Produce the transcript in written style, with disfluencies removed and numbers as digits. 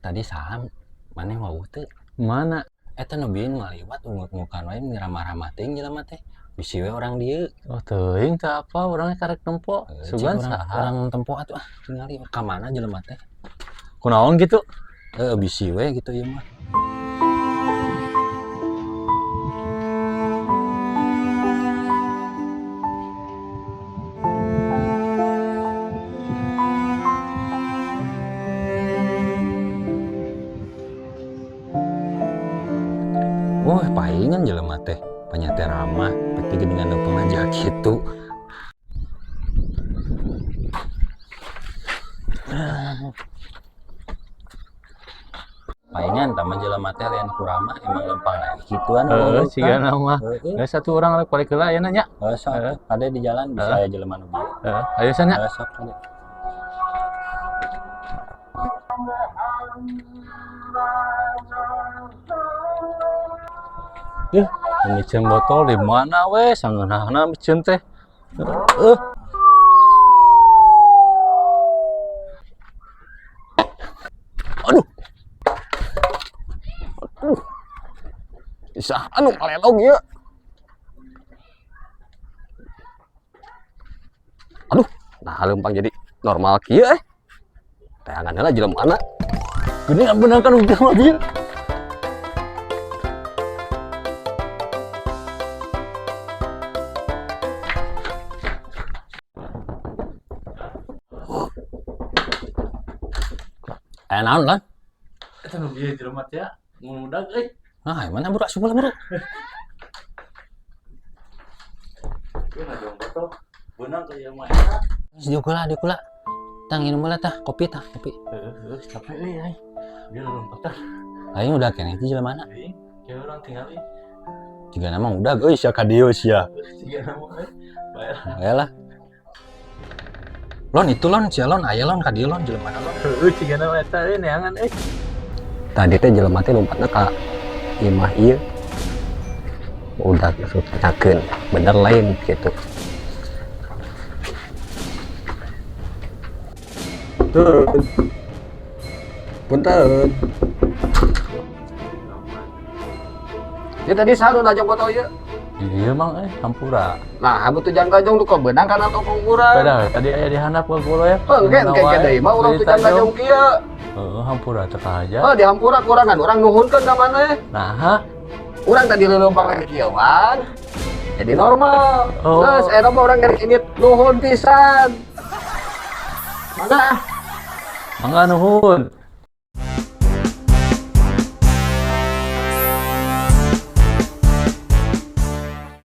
tadi saham mana mau teh Mana? eta nu bieu ngaliwat unguk-ungukan wae ngeramah-ramah teuing jelema teh bisi we orang dieu. Oh teuing teh apa urangnya karek nempo sugan saha Orang tempo atuh tingali ka mana jelema teh. kunaon gitu. Bisi we gitu ieu mah. Wah, palingan jelema teh panyate ramah, peti geuningan neupang aja kitu. Palingan tama jelema teh lain kuramah emang lempang lagi kituan. Sigana mah. Geus satu urang rek balik heula ayeuna nya. Sok kade di jalan bisa aya jelema nu bieu. Ayo sana. Sok kade. Micen botol di mana we? Sangeunahna micen teh. Aduh. Bisa anu malelog ieu. Aduh, nah lempang jadi normal kieu tayangan heula jelemana. Geuningan bener kan udah mah bieu. Naon lan? Eta nu bieu jelema teh mudag euy. Nah, mana bro? Asup bro. Ieu ngajong botol. Beunang ka ieu mah eta. Di kula. Tang minum heula tah, kopi tah, kopi. Capek euy ai. Dia lompat tah. Aing udah keneh ti jelemana. Aing kieu urang tinggali. Jigana mah udah euy sia ka dieu sia. Sigana mah bayar. Bayalah. Lon itu lon, sia lon, aya lon ka dieu lon jelemana lon. Sigana mah eta euy neangan euy. Tadi teh jelema teh lompatna ka imah ieu. Udah tanyakeun, bener lain gitu. Punten. Ya tadi saha nu najong botol ieu? Iya mang hampura. Nah, habu tuh jang-jang tuh kok benang kan atau kurang. Beda tadi aya di handap kulo ya. Engke deui mah urang tuh jang-jang kieu. Hampura teh aja. Di hampura kurangan urang nuhunkeun ka maneh. Nah, Urang tadi leumpang lagi kieuan. Jadi normal. Oh. Geus eta mah urang ini nuhun pisan. Mangga. mangga nuhun.